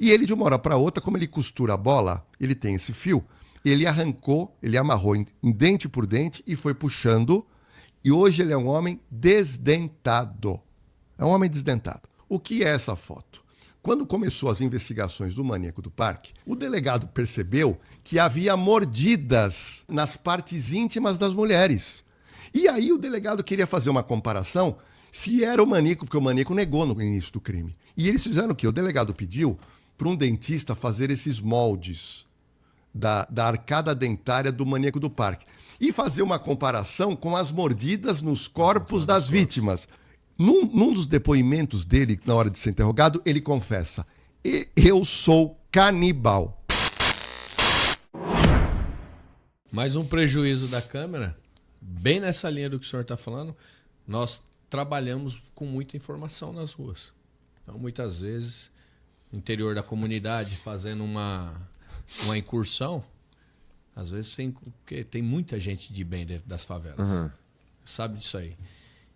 E ele, de uma hora para outra, como ele costura a bola, ele tem esse fio, ele arrancou, ele amarrou em dente por dente e foi puxando. E hoje ele é um homem desdentado. É um homem desdentado. O que é essa foto? Quando começou as investigações do maníaco do parque, o delegado percebeu que havia mordidas nas partes íntimas das mulheres. E aí o delegado queria fazer uma comparação se era o maníaco, porque o maníaco negou no início do crime. E eles fizeram o quê? O delegado pediu para um dentista fazer esses moldes da arcada dentária do maníaco do parque e fazer uma comparação com as mordidas nos corpos das vítimas. Num dos depoimentos dele, na hora de ser interrogado, ele confessa: eu sou canibal. Mais um prejuízo da câmera, bem nessa linha do que o senhor está falando, nós trabalhamos com muita informação nas ruas. Então, muitas vezes, no interior da comunidade, fazendo uma incursão, às vezes porque tem muita gente de bem dentro das favelas. Sabe disso aí.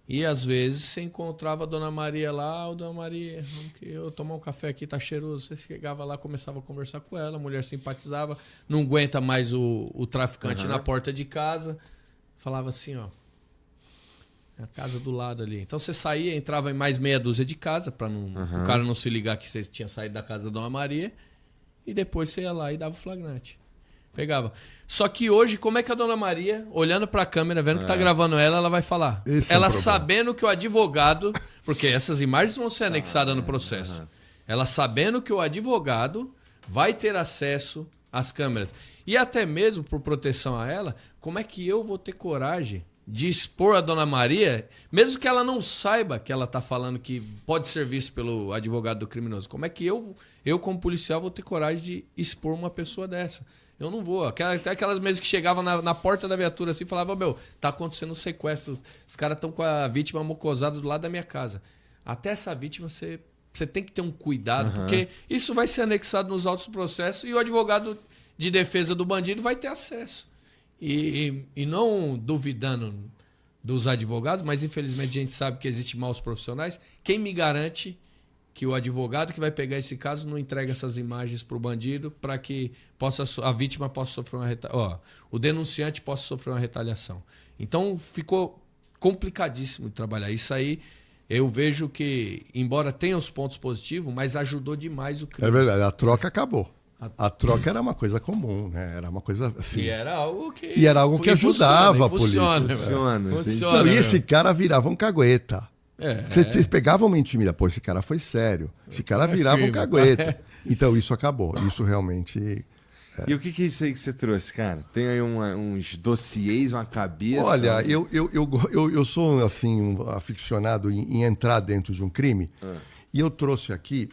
E às vezes você encontrava a Dona Maria lá, Dona Maria, eu tomar um café aqui, tá cheiroso. Você chegava lá, começava a conversar com ela, a mulher simpatizava, não aguenta mais o traficante na porta de casa, falava assim, ó, é a casa do lado ali. Então você saía, entrava em mais meia dúzia de casa, para o cara não se ligar que você tinha saído da casa da Dona Maria, e depois você ia lá e dava o flagrante. Pegava. Só que hoje, como é que a Dona Maria, olhando para a câmera, vendo que tá gravando ela vai falar? Ela sabendo que o advogado... Porque essas imagens vão ser anexadas no processo. Ela sabendo que o advogado vai ter acesso às câmeras. E até mesmo, por proteção a ela, como é que eu vou ter coragem de expor a Dona Maria, mesmo que ela não saiba que ela tá falando que pode ser visto pelo advogado do criminoso? Como é que eu como policial, vou ter coragem de expor uma pessoa dessa? Eu não vou. Até aquelas mesas que chegavam na porta da viatura assim e falavam, meu, tá acontecendo um sequestro. Os caras estão com a vítima mocosada do lado da minha casa. Até essa vítima, você tem que ter um cuidado, porque isso vai ser anexado nos autos do processo e o advogado de defesa do bandido vai ter acesso. E não duvidando dos advogados, mas infelizmente a gente sabe que existem maus profissionais. Quem me garante que o advogado que vai pegar esse caso não entrega essas imagens para o bandido para que a vítima possa sofrer o denunciante possa sofrer uma retaliação. Então ficou complicadíssimo de trabalhar. Isso aí eu vejo que, embora tenha os pontos positivos, mas ajudou demais o crime. É verdade, a troca acabou. A troca era uma coisa comum, né? Era uma coisa assim. E era algo que, ajudava a polícia. Funciona. E esse cara virava um cagueta. Vocês pegavam uma intimidade. Pô, esse cara foi sério. Esse cara virava um cagueta. Então isso acabou. Isso realmente... E o que é isso aí que você trouxe, cara? Tem aí uns dossiês, uma cabeça... Olha, eu sou assim, um aficionado em entrar dentro de um crime. E eu trouxe aqui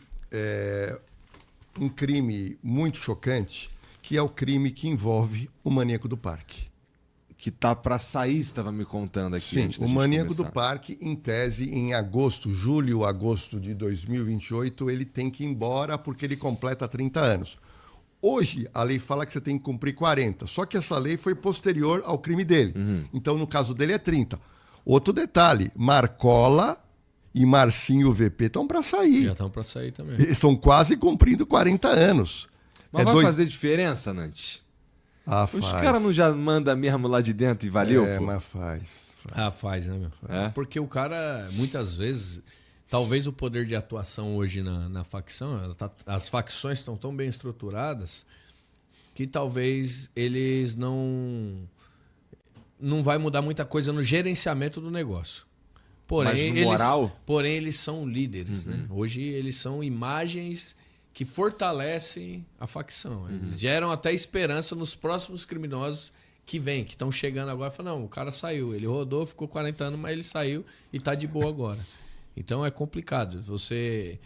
um crime muito chocante, que é o crime que envolve o maníaco do parque. Que tá para sair, estava me contando aqui. Sim, o maníaco do parque, em tese, em julho, agosto de 2028, ele tem que ir embora porque ele completa 30 anos. Hoje, a lei fala que você tem que cumprir 40, só que essa lei foi posterior ao crime dele. Então, no caso dele, é 30. Outro detalhe, Marcola e Marcinho VP estão para sair. Já estão para sair também. Eles estão quase cumprindo 40 anos. Mas vai fazer diferença, Nantes? Os caras não já mandam mesmo lá de dentro e valeu? Pô? Mas faz. Faz, né, meu? Porque o cara, muitas vezes, talvez o poder de atuação hoje na facção, as facções estão tão bem estruturadas que talvez eles não vai mudar muita coisa no gerenciamento do negócio. Porém, eles são líderes, né? Hoje eles são imagens que fortalecem a facção. Eles geram até esperança nos próximos criminosos que vêm, que estão chegando agora. Falam, não, o cara saiu, ele rodou, ficou 40 anos, mas ele saiu e está de boa agora. Então é complicado. Você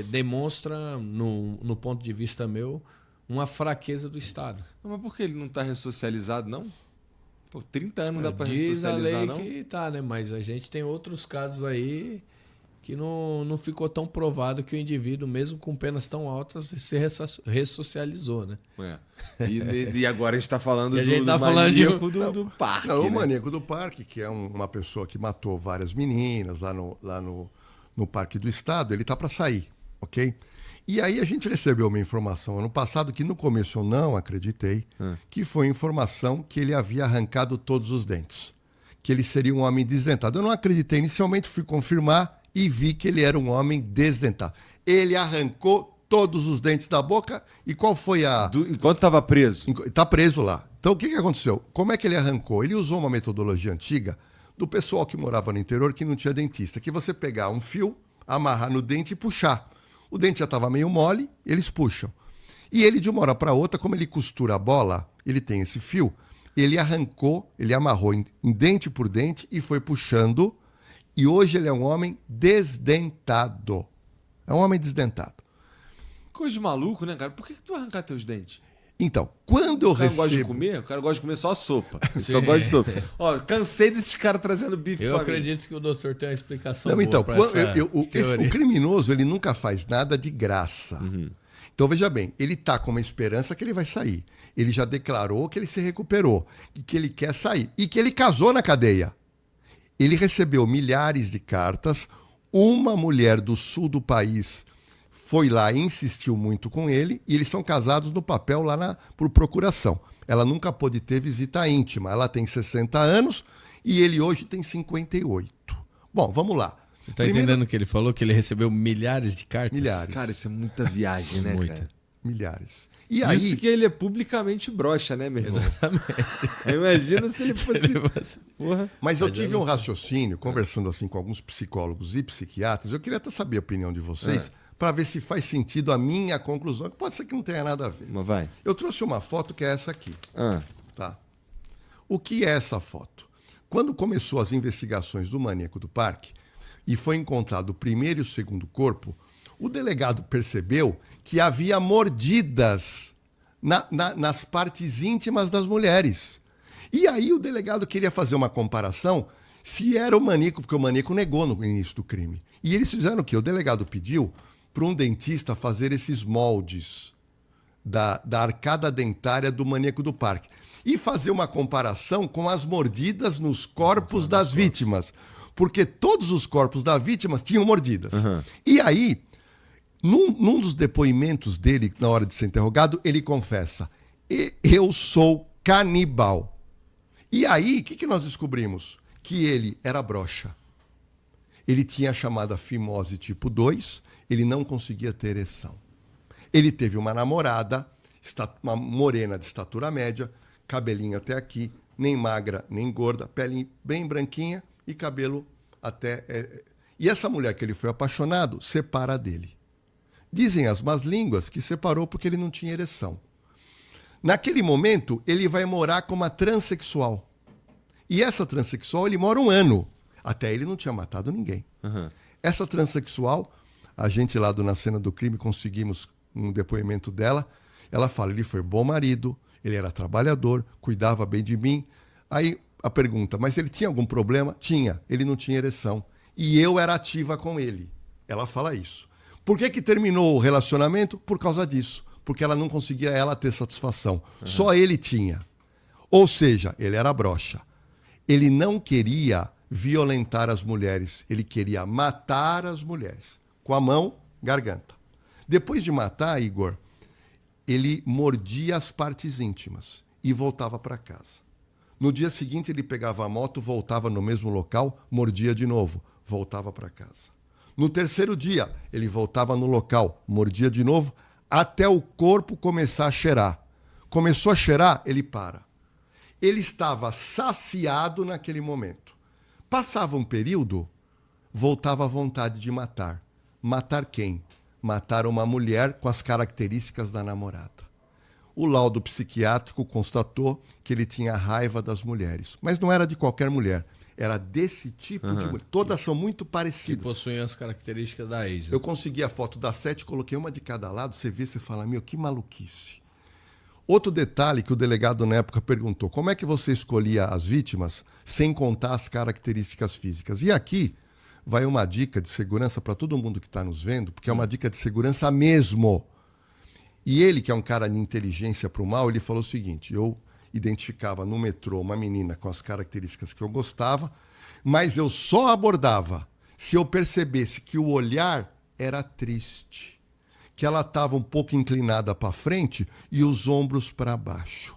demonstra, no ponto de vista meu, uma fraqueza do Estado. Mas por que ele não está ressocializado, não? Pô, 30 anos não dá para ressocializar, não? Diz a lei não? que tá, né? Mas a gente tem outros casos aí que não ficou tão provado que o indivíduo, mesmo com penas tão altas, se ressocializou, né? E agora a gente está falando do maníaco do parque. Não, o maníaco do parque, que é uma pessoa que matou várias meninas lá no Parque do Estado, ele está para sair, ok? E aí a gente recebeu uma informação ano passado que no começo eu não acreditei, que foi informação que ele havia arrancado todos os dentes, que ele seria um homem desdentado. Eu não acreditei inicialmente, fui confirmar e vi que ele era um homem desdentado. Ele arrancou todos os dentes da boca e qual foi a... Enquanto estava preso? Está preso lá. Então o que aconteceu? Como é que ele arrancou? Ele usou uma metodologia antiga do pessoal que morava no interior que não tinha dentista, que você pegar um fio, amarrar no dente e puxar. O dente já estava meio mole, eles puxam. E ele, de uma hora para outra, como ele costura a bola, ele tem esse fio, ele arrancou, ele amarrou em dente por dente e foi puxando. E hoje ele é um homem desdentado. É um homem desdentado. Coisa de maluco, né, cara? Por que tu vai arrancar teus dentes? Então, quando eu recebo... O cara gosta de comer? O cara gosta de comer só sopa. Ele só gosta de sopa. Ó, cansei desses caras trazendo bife Eu pra acredito que o doutor tem uma explicação Não, boa então, pra essa o criminoso, ele nunca faz nada de graça. Então, veja bem, ele está com uma esperança que ele vai sair. Ele já declarou que ele se recuperou e que ele quer sair. E que ele casou na cadeia. Ele recebeu milhares de cartas. Uma mulher do sul do país foi lá e insistiu muito com ele. E eles são casados no papel lá por procuração. Ela nunca pôde ter visita íntima. Ela tem 60 anos e ele hoje tem 58. Bom, vamos lá. Você está entendendo o que ele falou? Que ele recebeu milhares de cartas? Milhares. Cara, isso é muita viagem, né, Muita. cara? Milhares. E aí... Isso que ele é publicamente broxa, né, meu irmão? Exatamente. Imagina se ele fosse... Porra. Mas eu tive um raciocínio, conversando assim com alguns psicólogos e psiquiatras, eu queria até saber a opinião de vocês, para ver se faz sentido a minha conclusão, que pode ser que não tenha nada a ver. Mas vai. Eu trouxe uma foto que é essa aqui. Tá? O que é essa foto? Quando começou as investigações do maníaco do parque e foi encontrado o primeiro e o segundo corpo, o delegado percebeu que havia mordidas nas partes íntimas das mulheres. E aí o delegado queria fazer uma comparação se era o maníaco, porque o maníaco negou no início do crime. E eles fizeram o quê? O delegado pediu para um dentista fazer esses moldes da arcada dentária do maníaco do parque e fazer uma comparação com as mordidas nos corpos das vítimas, porque todos os corpos das vítimas tinham mordidas. E aí... Num dos depoimentos dele, na hora de ser interrogado, ele confessa: eu sou canibal. E aí, o que nós descobrimos? Que ele era broxa. Ele tinha a chamada fimose tipo 2, ele não conseguia ter ereção. Ele teve uma namorada, uma morena de estatura média, cabelinho até aqui, nem magra, nem gorda, pele bem branquinha e cabelo até... E essa mulher que ele foi apaixonado separa dele. Dizem as más línguas que separou porque ele não tinha ereção. Naquele momento, ele vai morar com uma transexual. E essa transexual, ele mora 1 ano. Até ele não tinha matado ninguém. Essa transexual, a gente lá na cena do crime conseguimos um depoimento dela. Ela fala, ele foi bom marido, ele era trabalhador, cuidava bem de mim. Aí a pergunta, mas ele tinha algum problema? Tinha, ele não tinha ereção. E eu era ativa com ele. Ela fala isso. Por que terminou o relacionamento? Por causa disso. Porque ela não conseguia ter satisfação. Só ele tinha. Ou seja, ele era broxa. Ele não queria violentar as mulheres. Ele queria matar as mulheres. Com a mão, garganta. Depois de matar, Igor, ele mordia as partes íntimas e voltava para casa. No dia seguinte, ele pegava a moto, voltava no mesmo local, mordia de novo, voltava para casa. No terceiro dia, ele voltava no local, mordia de novo, até o corpo começar a cheirar. Começou a cheirar, ele para. Ele estava saciado naquele momento. Passava um período, voltava a vontade de matar. Matar quem? Matar uma mulher com as características da namorada. O laudo psiquiátrico constatou que ele tinha raiva das mulheres. Mas não era de qualquer mulher. Era desse tipo de mulher. Todas são muito parecidas. Que possuem as características da ex. Eu consegui a foto das 7, coloquei uma de cada lado. Você vê, você fala, meu, que maluquice. Outro detalhe que o delegado na época perguntou, como é que você escolhia as vítimas sem contar as características físicas? E aqui vai uma dica de segurança para todo mundo que está nos vendo, porque é uma dica de segurança mesmo. E ele, que é um cara de inteligência para o mal, ele falou o seguinte, eu identificava no metrô uma menina com as características que eu gostava, mas eu só abordava se eu percebesse que o olhar era triste, que ela estava um pouco inclinada para frente e os ombros para baixo.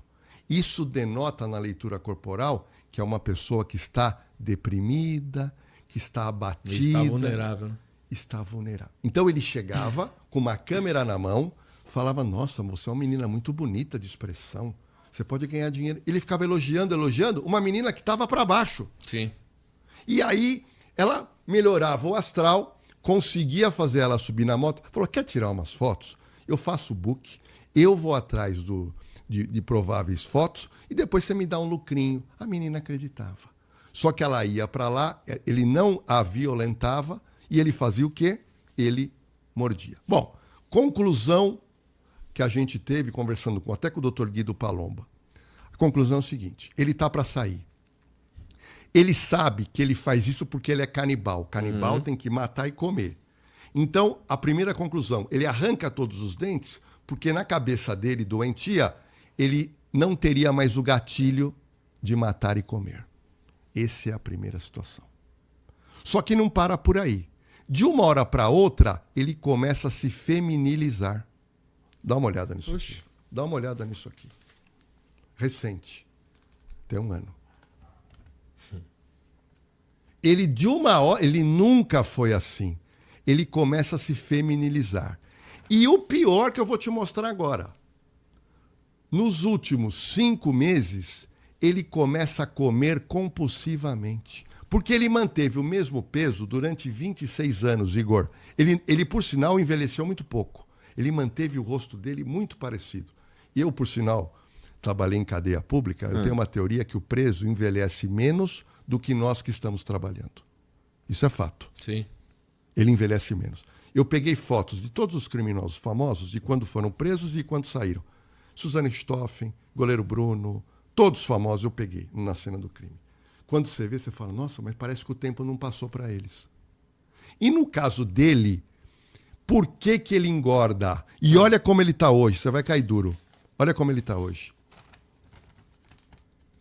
Isso denota na leitura corporal que é uma pessoa que está deprimida, que está abatida. Está vulnerável. Né? Está vulnerável. Então ele chegava com uma câmera na mão, falava, nossa, você é uma menina muito bonita de expressão, você pode ganhar dinheiro. Ele ficava elogiando uma menina que estava para baixo. Sim. E aí ela melhorava o astral, conseguia fazer ela subir na moto, falou, quer tirar umas fotos? Eu faço o book, eu vou atrás de prováveis fotos e depois você me dá um lucrinho. A menina acreditava. Só que ela ia para lá, ele não a violentava e ele fazia o quê? Ele mordia. Bom, conclusão que a gente teve conversando até com o Dr. Guido Palomba. A conclusão é o seguinte, ele está para sair. Ele sabe que ele faz isso porque ele é canibal. Canibal tem que matar e comer. Então, a primeira conclusão, ele arranca todos os dentes porque na cabeça dele, doentia, ele não teria mais o gatilho de matar e comer. Essa é a primeira situação. Só que não para por aí. De uma hora para outra, ele começa a se feminilizar. Dá uma olhada nisso aqui. Dá uma olhada nisso aqui. Recente. Tem 1 ano. Ele de uma hora, ele nunca foi assim. Ele começa a se feminilizar. E o pior que eu vou te mostrar agora. Nos últimos 5 meses, ele começa a comer compulsivamente. Porque ele manteve o mesmo peso durante 26 anos, Igor. Ele, por sinal, envelheceu muito pouco. Ele manteve o rosto dele muito parecido. Eu, por sinal, trabalhei em cadeia pública. Eu tenho uma teoria que o preso envelhece menos do que nós que estamos trabalhando. Isso é fato. Sim. Ele envelhece menos. Eu peguei fotos de todos os criminosos famosos, de quando foram presos e de quando saíram. Suzane Stoffen, Goleiro Bruno, todos famosos eu peguei na cena do crime. Quando você vê, você fala, nossa, mas parece que o tempo não passou para eles. E no caso dele, por que que ele engorda? E olha como ele está hoje, você vai cair duro. Olha como ele está hoje.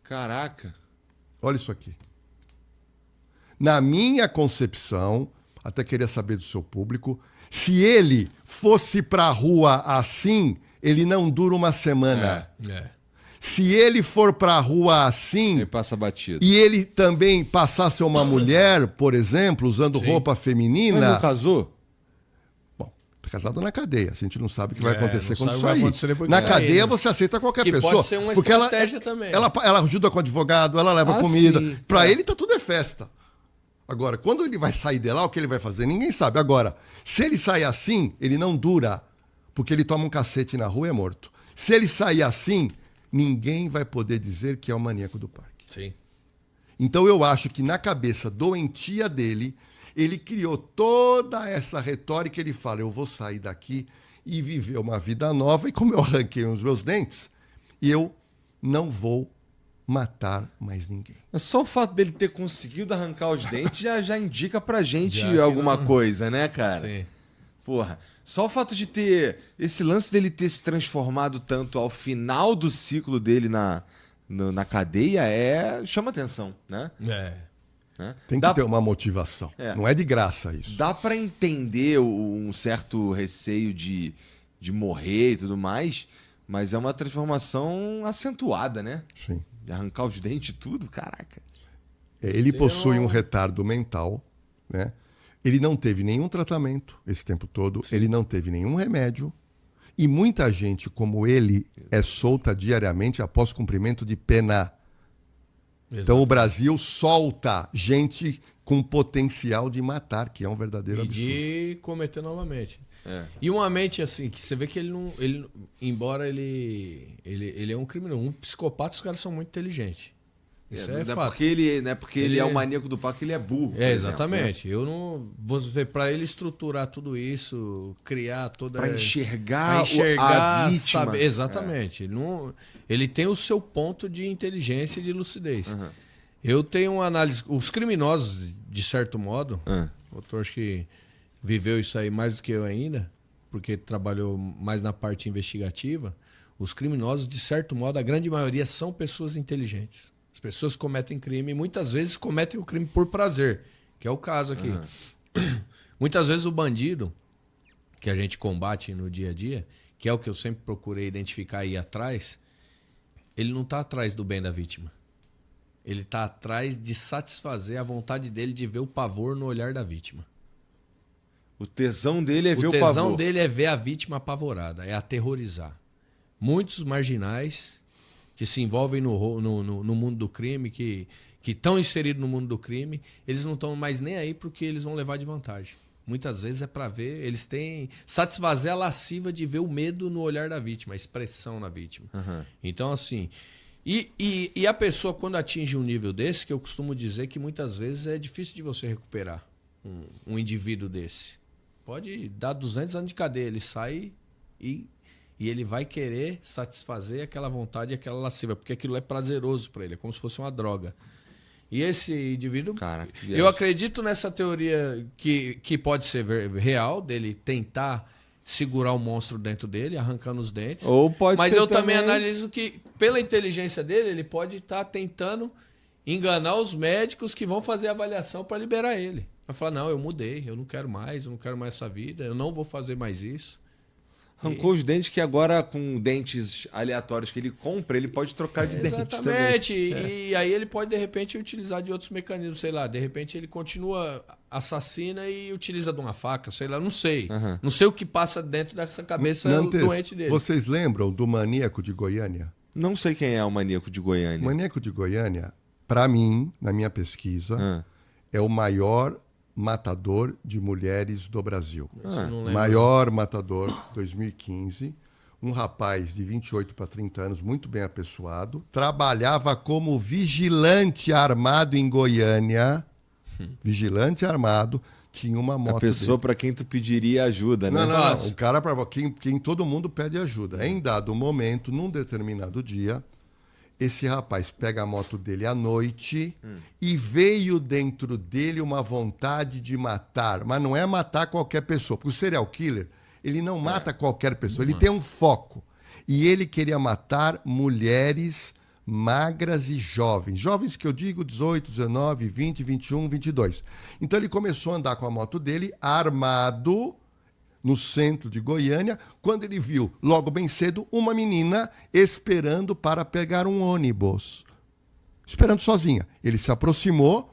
Caraca. Olha isso aqui. Na minha concepção, até queria saber do seu público, se ele fosse para a rua assim, ele não dura uma semana. Se ele for para a rua assim... Ele passa batido. E ele também passasse a uma mulher, por exemplo, usando roupa feminina... Mas não casou? Bom, tá casado na cadeia. A gente não sabe o que vai acontecer quando sair. Na cadeia você aceita qualquer pessoa. Pode ser uma estratégia também. Ela ajuda com o advogado, ela leva comida. Para ele tá tudo é festa. Agora, quando ele vai sair de lá, o que ele vai fazer? Ninguém sabe. Agora, se ele sair assim, ele não dura, porque ele toma um cacete na rua e é morto. Se ele sair assim, ninguém vai poder dizer que é o maníaco do parque. Sim. Então eu acho que na cabeça doentia dele, ele criou toda essa retórica, ele fala, eu vou sair daqui e viver uma vida nova, e como eu arranquei os meus dentes, eu não vou matar mais ninguém. Só o fato dele ter conseguido arrancar os dentes já indica pra gente alguma coisa, né, cara? Sim. Porra, só o fato de ter... Esse lance dele ter se transformado tanto ao final do ciclo dele na cadeia chama atenção, né? Tem que ter uma motivação. Não é de graça isso. Dá pra entender um certo receio de morrer e tudo mais, mas é uma transformação acentuada, né? Sim. De arrancar os dentes e tudo, caraca. Ele possui um retardo mental, né? Ele não teve nenhum tratamento esse tempo todo, ele não teve nenhum remédio, e muita gente como ele é solta diariamente após cumprimento de pena. Então o Brasil solta gente com potencial de matar, que é um verdadeiro absurdo. E de cometer novamente. E uma mente assim, que você vê que ele não... embora ele é um criminoso, um psicopata, os caras são muito inteligentes. Isso é fato. Porque ele é o maníaco do parque, ele é burro. Exatamente. Eu não vou ver para ele estruturar tudo isso, criar toda para enxergar a vítima. Sabe? Exatamente. Ele tem o seu ponto de inteligência e de lucidez. Eu tenho uma análise. Os criminosos, de certo modo, o doutor acho que viveu isso aí mais do que eu ainda, porque trabalhou mais na parte investigativa. Os criminosos, de certo modo, a grande maioria são pessoas inteligentes. As pessoas cometem crime e muitas vezes cometem o crime por prazer, que é o caso aqui. Muitas vezes o bandido que a gente combate no dia a dia, que é o que eu sempre procurei identificar e ir atrás, ele não está atrás do bem da vítima. Ele está atrás de satisfazer a vontade dele de ver o pavor no olhar da vítima. O tesão dele é ver o O pavor. tesão dele é ver a vítima apavorada, é aterrorizar. Muitos marginais que se envolvem no mundo do crime, que estão inseridos no mundo do crime, eles não estão mais nem aí porque eles vão levar de vantagem. Muitas vezes é para ver, eles têm satisfazer a lasciva de ver o medo no olhar da vítima, a expressão na vítima. Uhum. Então, assim, e a pessoa quando atinge um nível desse, que eu costumo dizer que muitas vezes é difícil de você recuperar um indivíduo desse. Pode dar 200 anos de cadeia, ele sai e ele vai querer satisfazer aquela vontade, aquela lasciva, porque aquilo é prazeroso para ele, é como se fosse uma droga. E esse indivíduo, Cara, eu acredito nessa teoria que pode ser real, dele tentar segurar o monstro dentro dele, arrancando os dentes. Ou pode Mas ser eu também analiso que, pela inteligência dele, ele pode estar tentando enganar os médicos que vão fazer a avaliação para liberar ele. Vai falar, não, eu mudei, eu não quero mais essa vida, eu não vou fazer mais isso. Arrancou os dentes que agora, com dentes aleatórios que ele compra, ele pode trocar de dente também. Exatamente. E aí ele pode, de repente, utilizar de outros mecanismos, sei lá. De repente ele continua assassina e utiliza de uma faca, sei lá, não sei. Uhum. Não sei o que passa dentro dessa cabeça doente dele. Vocês lembram do maníaco de Goiânia? Não sei quem é o maníaco de Goiânia. O maníaco de Goiânia, para mim, na minha pesquisa, é o maior matador de mulheres do Brasil. Maior matador, 2015. Um rapaz de 28 para 30 anos, muito bem apessoado. Trabalhava como vigilante armado em Goiânia. Vigilante armado. Tinha uma moto. A pessoa para quem tu pediria ajuda, né? Não. O cara para quem todo mundo pede ajuda. Em dado momento, num determinado dia, esse rapaz pega a moto dele à noite e veio dentro dele uma vontade de matar. Mas não é matar qualquer pessoa. Porque o serial killer, ele não mata qualquer pessoa. Ele tem um foco. E ele queria matar mulheres magras e jovens. Jovens que eu digo 18, 19, 20, 21, 22. Então ele começou a andar com a moto dele armado no centro de Goiânia, quando ele viu, logo bem cedo, uma menina esperando para pegar um ônibus. Esperando sozinha. Ele se aproximou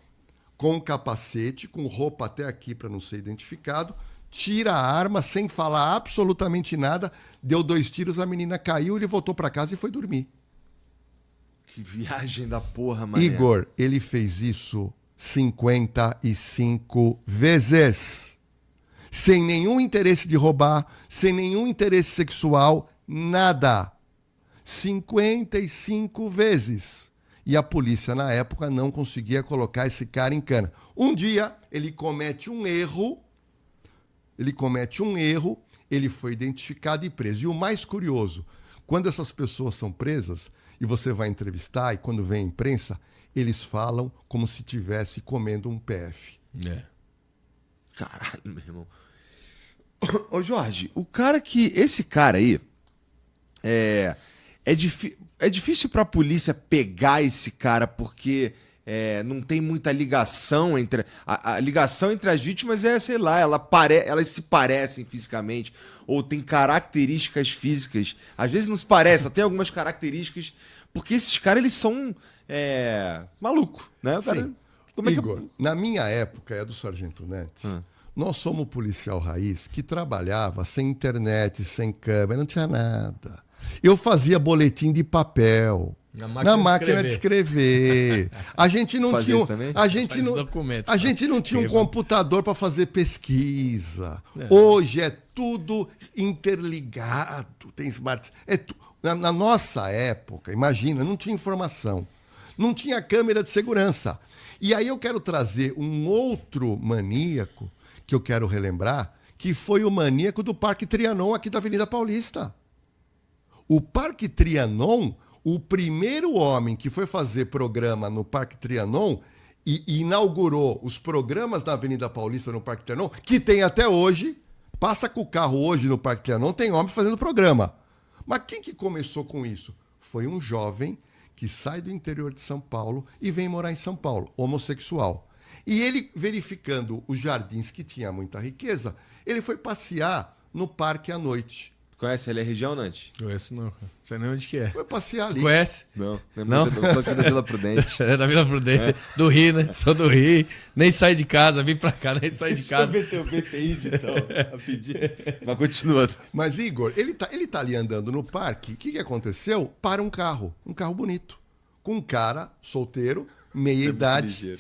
com um capacete, com roupa até aqui para não ser identificado, tira a arma sem falar absolutamente nada, deu 2 tiros, a menina caiu, ele voltou para casa e foi dormir. Que viagem da porra, mano. Igor, ele fez isso 55 vezes. Sem nenhum interesse de roubar, sem nenhum interesse sexual, nada. 55 vezes. E a polícia, na época, não conseguia colocar esse cara em cana. Um dia, ele comete um erro, ele foi identificado e preso. E o mais curioso, quando essas pessoas são presas, e você vai entrevistar, e quando vem a imprensa, eles falam como se estivesse comendo um PF. Caralho, meu irmão. Ô, Jorge, esse cara aí, é difícil pra polícia pegar esse cara porque não tem muita ligação entre... A ligação entre as vítimas é, sei lá, elas se parecem fisicamente ou tem características físicas. Às vezes não se parecem, só tem algumas características, porque esses caras, eles são malucos, né? O cara, Sim. Igor, na minha época, do Sargento Netes, nós somos policial raiz que trabalhava sem internet, sem câmera, não tinha nada. Eu fazia boletim de papel. Na máquina de escrever. A gente não tinha, a gente não tinha um computador para fazer pesquisa. Hoje é tudo interligado, tem smart. Na nossa época, imagina, não tinha informação, não tinha câmera de segurança. E aí eu quero trazer um outro maníaco que eu quero relembrar, que foi o maníaco do Parque Trianon aqui da Avenida Paulista. O Parque Trianon, o primeiro homem que foi fazer programa no Parque Trianon e inaugurou os programas da Avenida Paulista no Parque Trianon, que tem até hoje, passa com o carro hoje no Parque Trianon, tem homem fazendo programa. Mas quem que começou com isso? Foi um jovem que sai do interior de São Paulo e vem morar em São Paulo, homossexual. E ele, verificando os jardins que tinha muita riqueza, ele foi passear no parque à noite. Conhece ali a região, Nante? Conheço não, cara. Não sei nem onde que é. Foi passear ali. Conhece? Não. Não? Sou aqui da Vila Prudente. É da Vila Prudente. Do Rio, né? Sou do Rio. Nem saí de casa, vim pra cá, nem saí de casa. Deixa eu ver teu VPI, então. Rapidinho. Mas continua. Mas, Igor, ele tá ali andando no parque. O que aconteceu? Para um carro bonito. Com um cara solteiro, meia idade.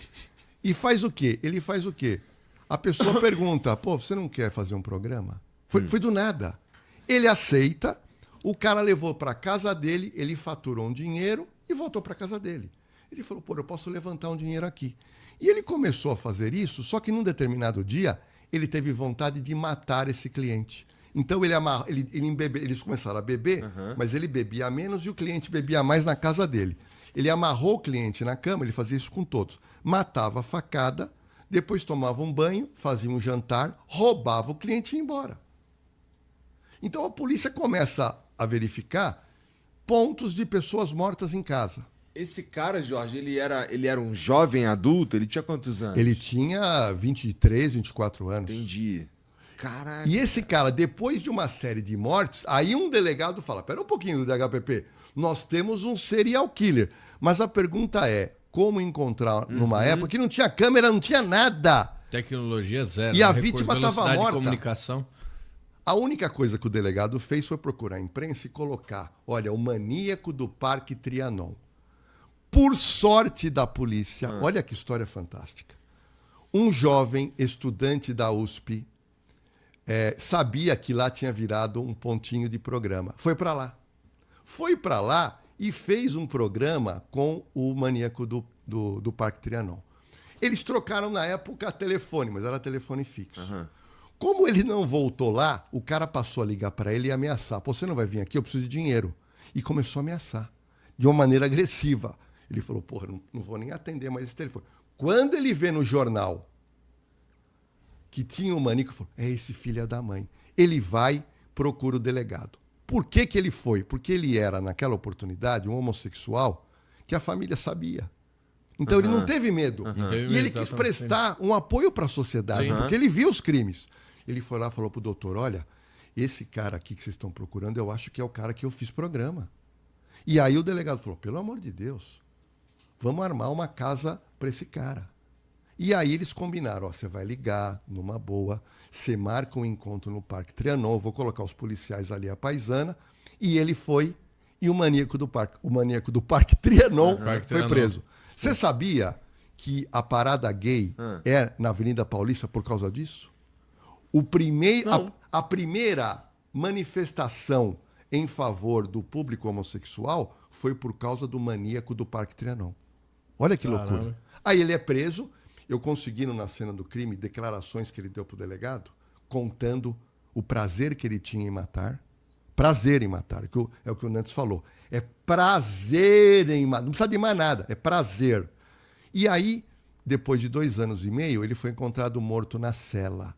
E faz o quê? Ele faz o quê? A pessoa pergunta, pô, você não quer fazer um programa? Foi do nada. Ele aceita, o cara levou para casa dele, ele faturou um dinheiro e voltou para casa dele. Ele falou, pô, eu posso levantar um dinheiro aqui. E ele começou a fazer isso, só que num determinado dia, ele teve vontade de matar esse cliente. Então eles começaram a beber, mas ele bebia menos e o cliente bebia mais na casa dele. Ele amarrou o cliente na cama, ele fazia isso com todos. Matava a facada, depois tomava um banho, fazia um jantar, roubava o cliente e ia embora. Então a polícia começa a verificar pontos de pessoas mortas em casa. Esse cara, Jorge, ele era um jovem adulto? Ele tinha quantos anos? Ele tinha 23, 24 anos. Entendi. Caraca. E esse cara, depois de uma série de mortes, aí um delegado fala, pera um pouquinho do DHPP, nós temos um serial killer. Mas a pergunta é, como encontrar numa época que não tinha câmera, não tinha nada. Tecnologia zero. E a vítima estava morta. De comunicação. A única coisa que o delegado fez foi procurar a imprensa e colocar, olha, o maníaco do Parque Trianon. Por sorte da polícia, olha que história fantástica. Um jovem estudante da USP sabia que lá tinha virado um pontinho de programa. Foi para lá e fez um programa com o maníaco do Parque Trianon. Eles trocaram na época telefone, mas era telefone fixo. Como ele não voltou lá, o cara passou a ligar para ele e ameaçar. Pô, você não vai vir aqui, eu preciso de dinheiro. E começou a ameaçar, de uma maneira agressiva. Ele falou, porra, não vou nem atender mais esse telefone. Quando ele vê no jornal que tinha um maníaco, falou, é esse filho da mãe. Ele vai, procura o delegado. Por que ele foi? Porque ele era, naquela oportunidade, um homossexual que a família sabia. Então ele não teve medo. E ele quis prestar um apoio para a sociedade, porque ele viu os crimes. Ele foi lá e falou pro doutor, olha, esse cara aqui que vocês estão procurando, eu acho que é o cara que eu fiz programa. E aí o delegado falou, pelo amor de Deus, vamos armar uma casa para esse cara. E aí eles combinaram, ó, você vai ligar numa boa, você marca um encontro no Parque Trianon, eu vou colocar os policiais ali à paisana, e ele foi, e o maníaco do Parque Trianon foi preso. Você sabia que a parada gay é na Avenida Paulista por causa disso? A primeira manifestação em favor do público homossexual foi por causa do maníaco do Parque Trianon. Olha que loucura. Aí ele é preso, eu consegui na cena do crime declarações que ele deu para o delegado, contando o prazer que ele tinha em matar. Prazer em matar, é o que o Nantes falou. É prazer em matar, não precisa de mais nada, é prazer. E aí, depois de 2 anos e meio, ele foi encontrado morto na cela.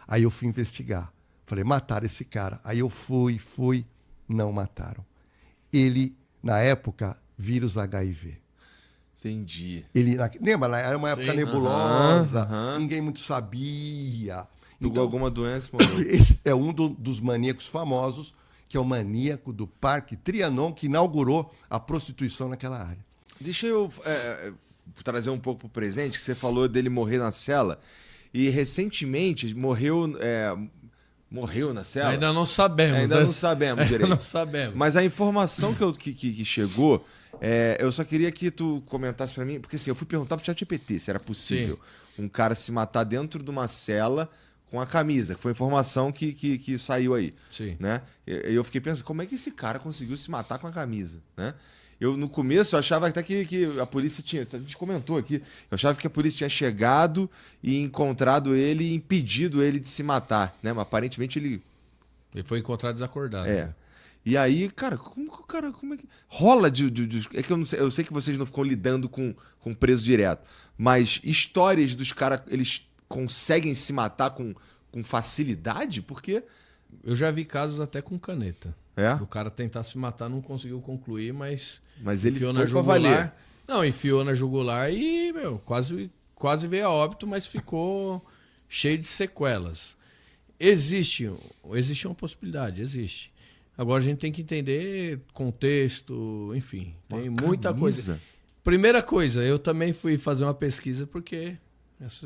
Aí eu fui investigar. Falei, mataram esse cara. Aí eu fui, não mataram. Ele, na época, vírus HIV. Entendi. Lembra, era uma época nebulosa, ninguém muito sabia. Então, alguma doença, morreu. Esse é um dos maníacos famosos, que é o maníaco do Parque Trianon, que inaugurou a prostituição naquela área. Deixa eu trazer um pouco pro presente, que você falou dele morrer na cela. E recentemente morreu na cela. Ainda não sabemos. Ainda não sabemos direito. Ainda não sabemos. Mas a informação que chegou, eu só queria que tu comentasse pra mim, porque assim, eu fui perguntar pro ChatGPT se era possível um cara se matar dentro de uma cela com a camisa, que foi a informação que saiu aí. Sim. Né? E eu fiquei pensando, como é que esse cara conseguiu se matar com a camisa? Né? No começo, eu achava até que a polícia tinha... A gente comentou aqui. Eu achava que a polícia tinha chegado e encontrado ele e impedido ele de se matar. Né? Mas aparentemente ele... Ele foi encontrado desacordado. Né? E aí, cara, como é que... Rola de é que eu sei que vocês não ficam lidando com preso direto. Mas histórias dos caras, eles conseguem se matar com facilidade? Porque... Eu já vi casos até com caneta. O cara tentar se matar, não conseguiu concluir, mas ele enfiou foi na jugular. valer. Não, enfiou na jugular e, quase veio a óbito, mas ficou cheio de sequelas. existe uma possibilidade, existe. Agora a gente tem que entender contexto, enfim, tem muita coisa. Primeira coisa, eu também fui fazer uma pesquisa porque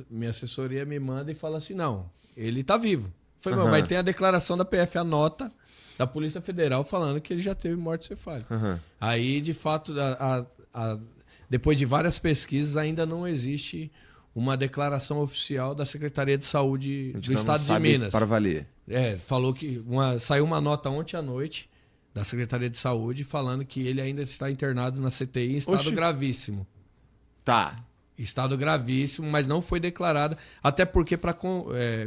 minha assessoria me manda e fala assim, não, ele está vivo. Foi, mas tem a declaração da PF, a nota da Polícia Federal falando que ele já teve morte cefálica. Aí, de fato, depois de várias pesquisas, ainda não existe uma declaração oficial da Secretaria de Saúde do Estado de Minas. Para valer. Falou que saiu uma nota ontem à noite da Secretaria de Saúde falando que ele ainda está internado na CTI em estado gravíssimo. Tá. Estado gravíssimo, mas não foi declarada. Até porque, para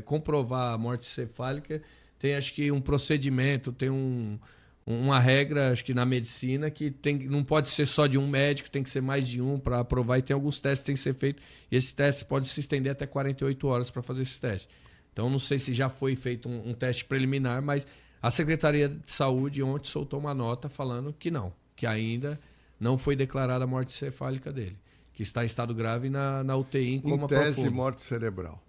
comprovar a morte cefálica, tem acho que um procedimento, tem uma regra, acho que na medicina, que não pode ser só de um médico, tem que ser mais de um para aprovar, e tem alguns testes que tem que ser feitos. E esses testes podem se estender até 48 horas para fazer esse teste. Então, não sei se já foi feito um teste preliminar, mas a Secretaria de Saúde ontem soltou uma nota falando que não, que ainda não foi declarada a morte cefálica dele, que está em estado grave na UTI em coma profundo. Em tese, morte cerebral.